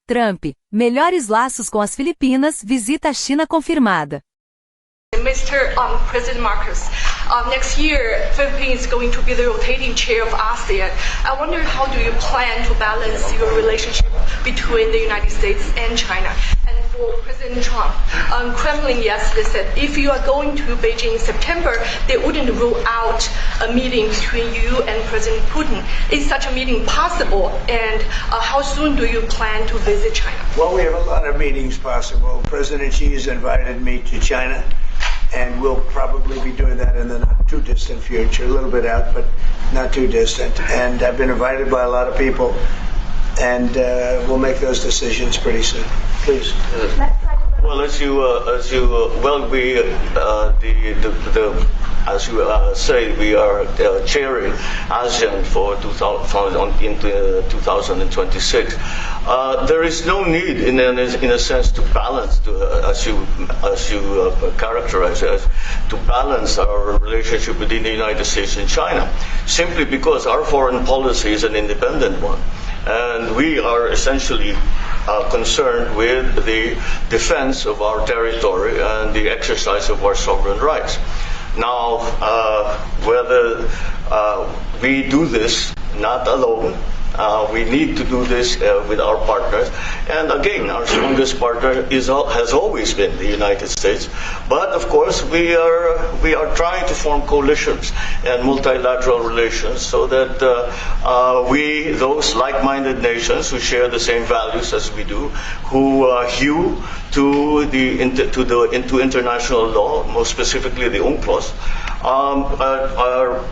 Trump, Melhores Laços com as Filipinas, visita a China confirmada. Mr. President Marcos, next year, Philippines is going to be the rotating chair of ASEAN. I wonder how do you plan to balance your relationship between the United States and China? And for President Trump, Kremlin yesterday said if you are going to Beijing in September, they wouldn't rule out a meeting between you and President Putin. Is such a meeting possible? And how soon do you plan to visit China? Well, we have a lot of meetings possible. President Xi has invited me to China, and we'll probably be doing that in the not too distant future, a little bit out, but not too distant. And I've been invited by a lot of people, and we'll make those decisions pretty soon. Please. Well, as you say, we are chairing ASEAN for 2026. There is no need, in a sense, to balance, as you characterize it, to balance our relationship between the United States and China, simply because our foreign policy is an independent one. And we are essentially concerned with the defense of our territory and the exercise of our sovereign rights. Now, whether we do this not alone, we need to do this with our partners. And again, our strongest partner has always been the United States. But of course, we are trying to form coalitions and multilateral relations so that those like-minded nations who share the same values as we do, who hew to international law, most specifically the UNCLOS,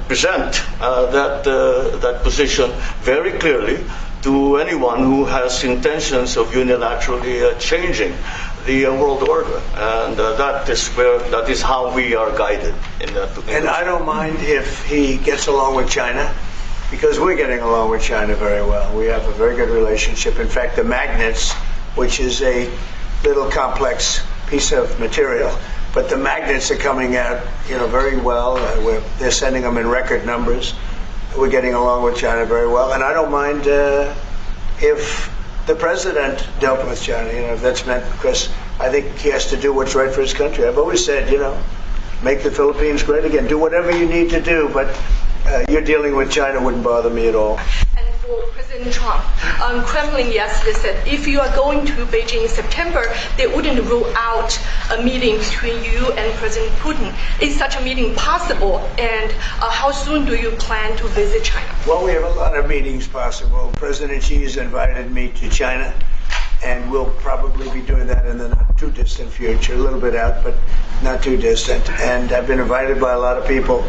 present that position very clearly to anyone who has intentions of unilaterally changing the world order, and that is how we are guided in that. And I don't mind if he gets along with China, because we're getting along with China very well. We have a very good relationship. In fact, the magnets, which is a little complex piece of material, but the magnets are coming out, very well. They're sending them in record numbers. We're getting along with China very well, and I don't mind if the president dealt with China. If that's meant, because I think he has to do what's right for his country. I've always said, make the Philippines great again. Do whatever you need to do, but you're dealing with China wouldn't bother me at all. For President Trump, Kremlin yesterday said if you are going to Beijing in September, they wouldn't rule out a meeting between you and President Putin. Is such a meeting possible? And how soon do you plan to visit China? Well, we have a lot of meetings possible. President Xi has invited me to China, and we'll probably be doing that in the not too distant future, a little bit out, but not too distant. And I've been invited by a lot of people,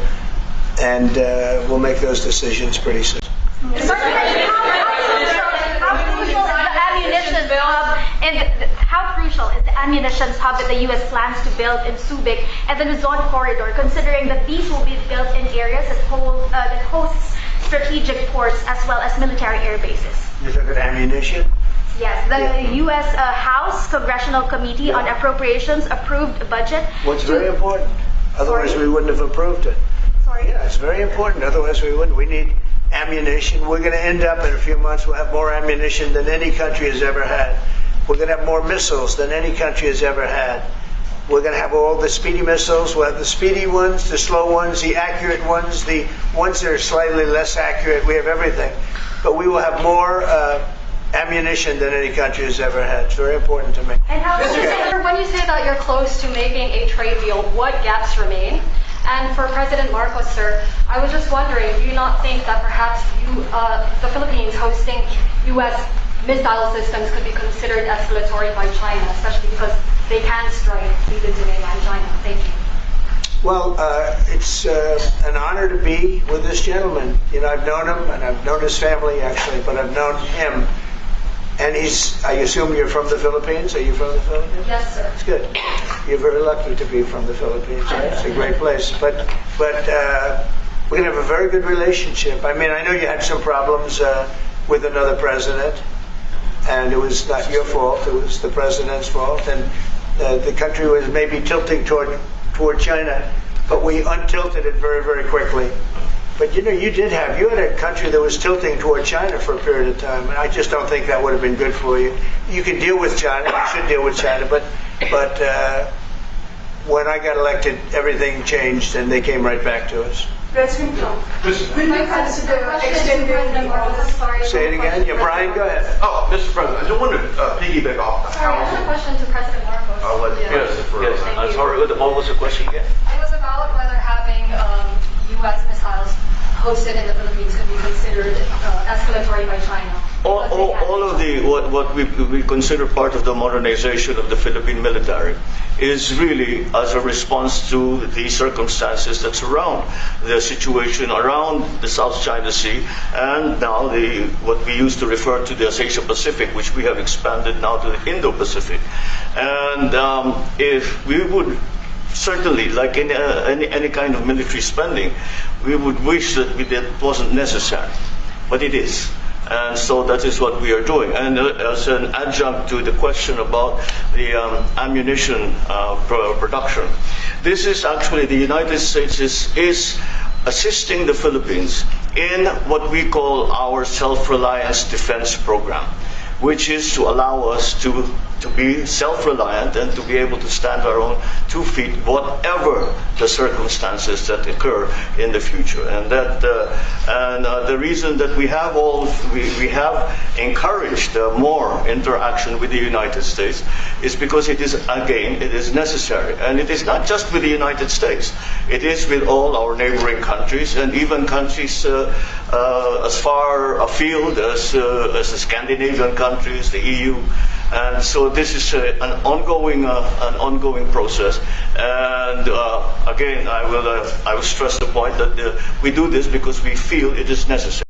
and we'll make those decisions pretty soon. How crucial is the ammunition hub that the U.S. plans to build in Subic and the Luzon corridor, considering that these will be built in areas that host strategic ports as well as military air bases? You're talking ammunition? Yes, the U.S. House Congressional Committee on Appropriations approved a budget. What's very important. Otherwise, we wouldn't have approved it. Sorry? Yeah, it's very important. Otherwise, we wouldn't. We need ammunition. We're going to end up in a few months, we'll have more ammunition than any country has ever had. We're going to have more missiles than any country has ever had. We're going to have all the speedy missiles. We'll have the speedy ones, the slow ones, the accurate ones, the ones that are slightly less accurate. We have everything. But we will have more ammunition than any country has ever had. It's very important to me. And when you say that you're close to making a trade deal, what gaps remain? And for President Marcos, sir, I was just wondering, do you not think that perhaps the Philippines hosting U.S. missile systems could be considered escalatory by China, especially because they can strike even to mainland China? Thank you. Well, it's an honor to be with this gentleman. I've known him, and I've known his family, actually, but I've known him. And I assume you're from the Philippines? Are you from the Philippines? Yes, sir. It's good. You're very lucky to be from the Philippines. It's a great place. But we're going to have a very good relationship. I mean, I know you had some problems with another president, and it was not your fault. It was the president's fault. And the country was maybe tilting toward China, but we untilted it very, very quickly. But you had a country that was tilting toward China for a period of time, and I just don't think that would have been good for you. You can deal with China, you should deal with China, but when I got elected, everything changed and they came right back to us. President Trump, will you consider extending Say it again? Yeah, Brian, go ahead. Oh, Mr. President, I just wanted to piggyback off Sorry, I have a question to President Marcos. I'll let you Yes, yes. I'm sorry, what was the question again? It was about whether having U.S. missiles hosted in the Philippines could be considered escalatory by China. All of the what we consider part of the modernization of the Philippine military is really as a response to the circumstances that surround the situation around the South China Sea and now what we used to refer to as Asia Pacific, which we have expanded now to the Indo-Pacific. And if we would certainly, like in any kind of military spending, we would wish that it wasn't necessary, but it is. And so that is what we are doing. And as an adjunct to the question about the ammunition production, this is actually the United States is assisting the Philippines in what we call our self-reliance defense program, which is to allow us to be self-reliant and to be able to stand our own 2 feet, whatever the circumstances that occur in the future. And that the reason that we have encouraged more interaction with the United States is because it is necessary, and it is not just with the United States. It is with all our neighboring countries and even countries as far afield as the Scandinavian countries, the EU. And so this is an ongoing process. And again, I will stress the point that we do this because we feel it is necessary.